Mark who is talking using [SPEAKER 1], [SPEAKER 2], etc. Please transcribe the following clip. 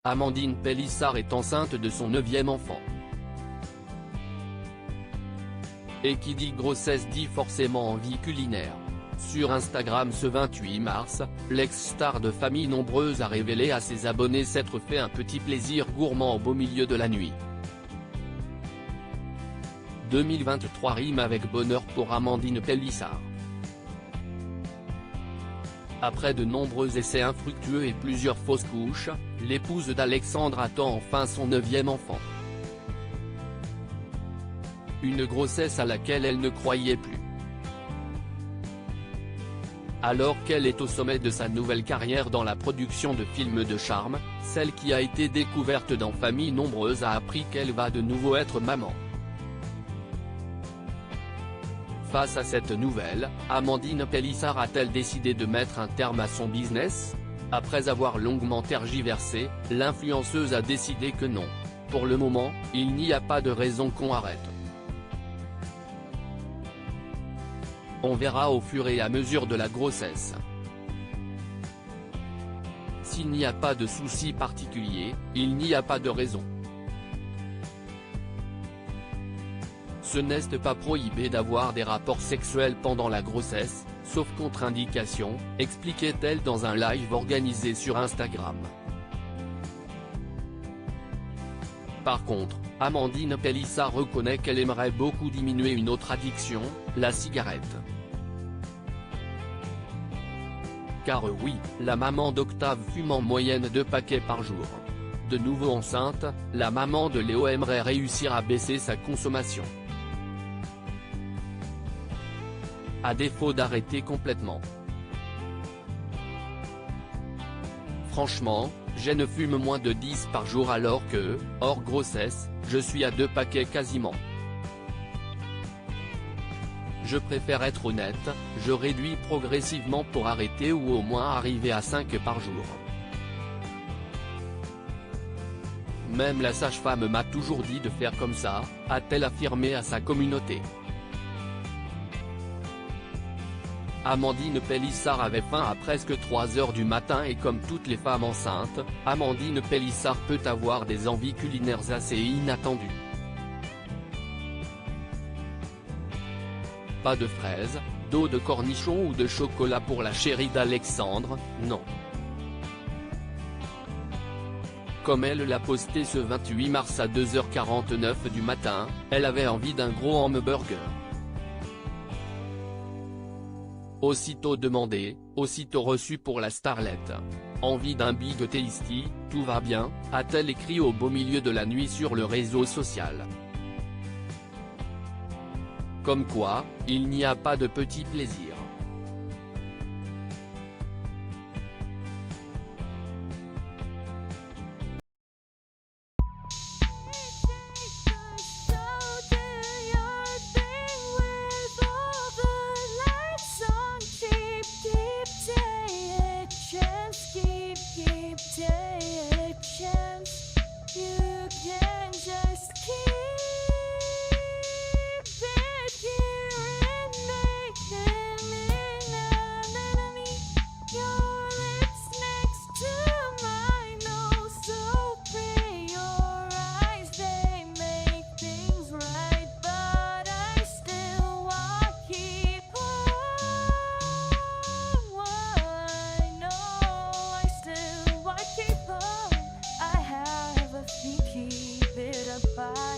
[SPEAKER 1] Amandine Pélissard est enceinte de son 9e enfant. Et qui dit grossesse dit forcément envie culinaire. Sur Instagram ce 28 mars, l'ex-star de famille nombreuse a révélé à ses abonnés s'être fait un petit plaisir gourmand au beau milieu de la nuit. 2023 rime avec bonheur pour Amandine Pélissard. Après de nombreux essais infructueux et plusieurs fausses couches, l'épouse d'Alexandre attend enfin son 9e enfant. Une grossesse à laquelle elle ne croyait plus. Alors qu'elle est au sommet de sa nouvelle carrière dans la production de films de charme, celle qui a été découverte dans Famille Nombreuse a appris qu'elle va de nouveau être maman. Face à cette nouvelle, Amandine Pélissard a-t-elle décidé de mettre un terme à son business? Après avoir longuement tergiversé, l'influenceuse a décidé que non. Pour le moment, il n'y a pas de raison qu'on arrête. On verra au fur et à mesure de la grossesse. S'il n'y a pas de souci particulier, il n'y a pas de raison. Ce n'est pas prohibé d'avoir des rapports sexuels pendant la grossesse, sauf contre-indication, expliquait-elle dans un live organisé sur Instagram. Par contre, Amandine Pélissard reconnaît qu'elle aimerait beaucoup diminuer une autre addiction, la cigarette. Car oui, la maman d'Octave fume en moyenne 2 paquets par jour. De nouveau enceinte, la maman de Léo aimerait réussir à baisser sa consommation. À défaut d'arrêter complètement. Franchement, je ne fume moins de 10 par jour alors que, hors grossesse, je suis à 2 paquets quasiment. Je préfère être honnête, je réduis progressivement pour arrêter ou au moins arriver à 5 par jour. Même la sage-femme m'a toujours dit de faire comme ça, a-t-elle affirmé à sa communauté. Amandine Pélissard avait faim à presque 3 h du matin et comme toutes les femmes enceintes, Amandine Pélissard peut avoir des envies culinaires assez inattendues. Pas de fraises, d'eau de cornichon ou de chocolat pour la chérie d'Alexandre, non. Comme elle l'a posté ce 28 mars à 2 h 49 du matin, elle avait envie d'un gros hamburger. Aussitôt demandé, aussitôt reçu pour la starlette. Envie d'un Big Tasty, tout va bien, a-t-elle écrit au beau milieu de la nuit sur le réseau social. Comme quoi, il n'y a pas de petit plaisir.
[SPEAKER 2] Keep it apart.